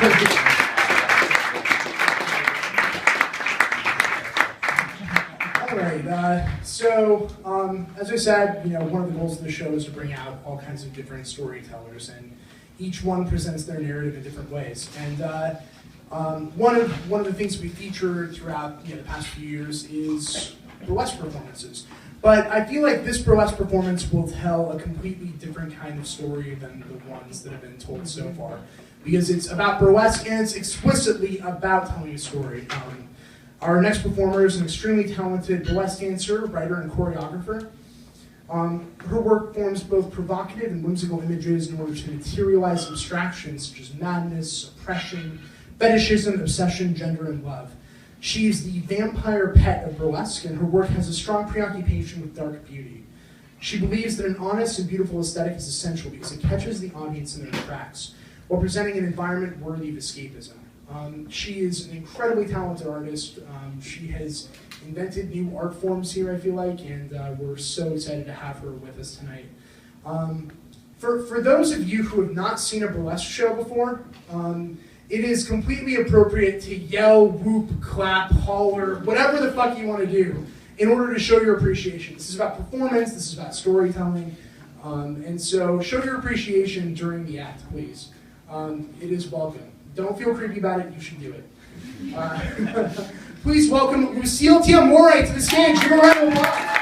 All right. So, as I said, one of the goals of the show is to bring out all kinds of different storytellers, and each one presents their narrative in different ways. And one of the things we featured throughout the past few years is burlesque performances. But I feel like this burlesque performance will tell a completely different kind of story than the ones that have been told so far, because it's about burlesque and it's explicitly about telling a story. Our next performer is an extremely talented burlesque dancer, writer, and choreographer. Her work forms both provocative and whimsical images in order to materialize abstractions such as madness, oppression, fetishism, obsession, gender, and love. She is the vampire pet of burlesque, and her work has a strong preoccupation with dark beauty. She believes that an honest and beautiful aesthetic is essential because it catches the audience in their tracks, while presenting an environment worthy of escapism. She is an incredibly talented artist. She has invented new art forms here, I feel like, and we're so excited to have her with us tonight. For those of you who have not seen a burlesque show before, it is completely appropriate to yell, whoop, clap, holler, whatever the fuck you want to do in order to show your appreciation. This is about performance, this is about storytelling, and so show your appreciation during the act, please. It is welcome. Don't feel creepy about it, you should do it. Please welcome Lucille Amore to the stage. Give her a round of applause.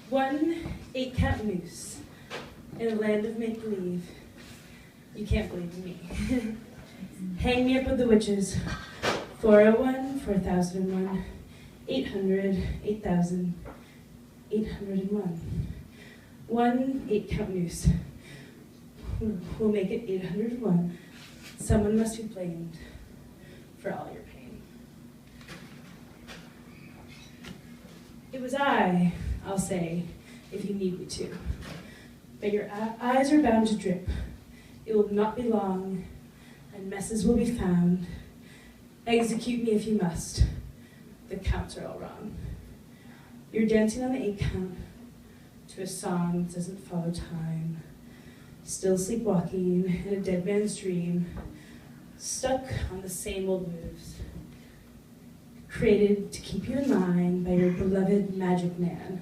One 8-count noose in a land of make-believe. You can't believe in me. Hang me up with the witches. 401, 4001, 800, 8000, 801. One 8-count noose. We'll make it 801. Someone must be blamed for all your pain. It was I'll say, if you need me to. But your eyes are bound to drip. It will not be long, and messes will be found. Execute me if you must. The counts are all wrong. You're dancing on the 8-count to a song that doesn't follow time. Still sleepwalking in a dead man's dream. Stuck on the same old moves. Created to keep you in line by your beloved magic man.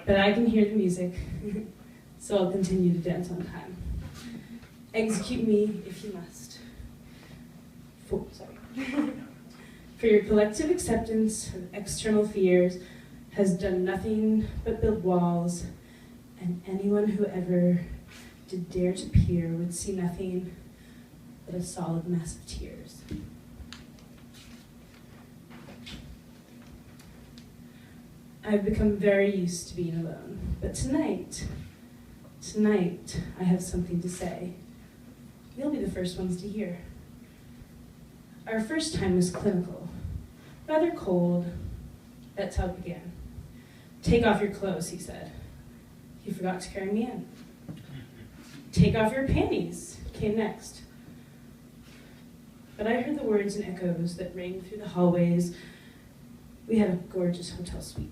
But I can hear the music, so I'll continue to dance on time. Execute me if you must. For your collective acceptance of external fears has done nothing but build walls, and anyone who ever did dare to peer would see nothing but a solid mass of tears. I've become very used to being alone, but tonight I have something to say. You'll be the first ones to hear. Our first time was clinical, rather cold. That's how it began. Take off your clothes, he said. He forgot to carry me in. Take off your panties, came next. But I heard the words and echoes that rang through the hallways. We had a gorgeous hotel suite.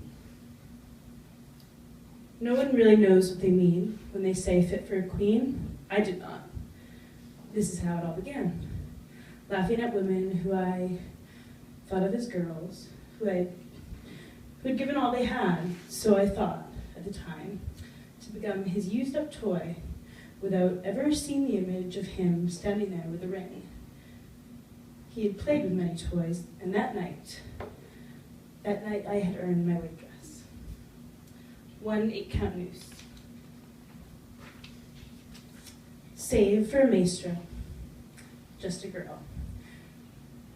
No one really knows what they mean when they say fit for a queen. I did not. This is how it all began. Laughing at women who I thought of as girls, who had given all they had, so I thought at the time, to become his used up toy without ever seeing the image of him standing there with a ring. He had played with many toys, and that night I had earned my wedding dress. One 8-count noose. Save for a maestro, just a girl,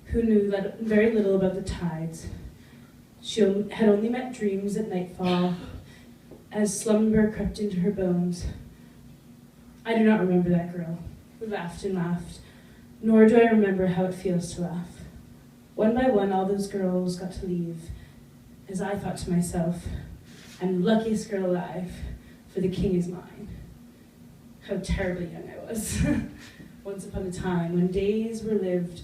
who knew very little about the tides. She had only met dreams at nightfall, as slumber crept into her bones. I do not remember that girl, who laughed and laughed, nor do I remember how it feels to laugh. One by one, all those girls got to leave, as I thought to myself, I'm the luckiest girl alive, for the king is mine. How terribly young I was. Once upon a time, when days were lived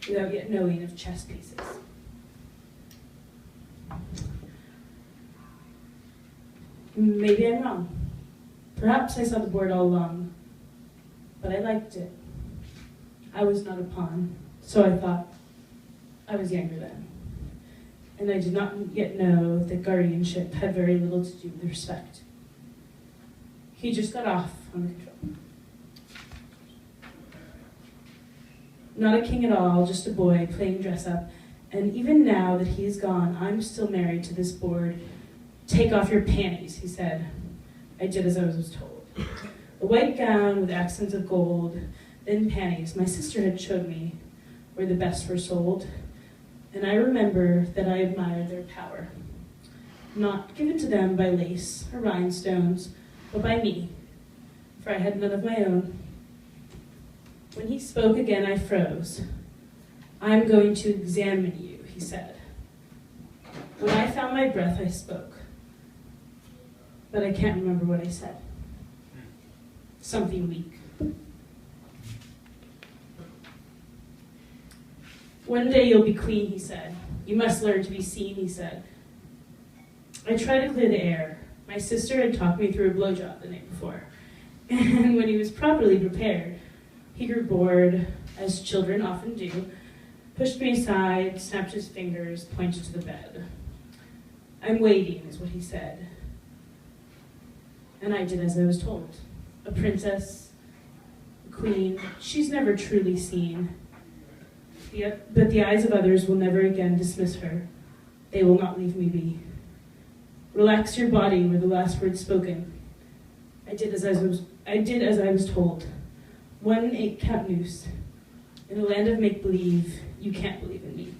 without yet knowing of chess pieces. Maybe I'm wrong. Perhaps I saw the board all along, but I liked it. I was not a pawn, so I thought. I was younger then, and I did not yet know that guardianship had very little to do with respect. He just got off on the control. Not a king at all, just a boy playing dress-up, and even now that he is gone, I'm still married to this board. Take off your panties, he said. I did as I was told. A white gown with accents of gold, then panties my sister had showed me were the best were sold, and I remember that I admired their power. Not given to them by lace or rhinestones, but by me, for I had none of my own. When he spoke again, I froze. I'm going to examine you, he said. When I found my breath, I spoke. But I can't remember what I said. Something weak. One day you'll be queen, he said. You must learn to be seen, he said. I tried to clear the air. My sister had talked me through a blowjob the night before. And when he was properly prepared, he grew bored, as children often do, pushed me aside, snapped his fingers, pointed to the bed. I'm waiting, is what he said. And I did as I was told. A princess, a queen, she's never truly seen. But the eyes of others will never again dismiss her. They will not leave me be. Relax your body were the last words spoken. I did as I was told. 1 8-count noose. In a land of make-believe, you can't believe in me.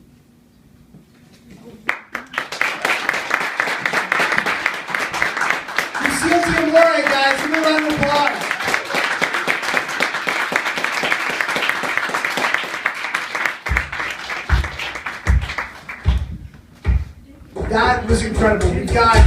Lucille to Amore, guys. Give me a round of applause. That was incredible. We've got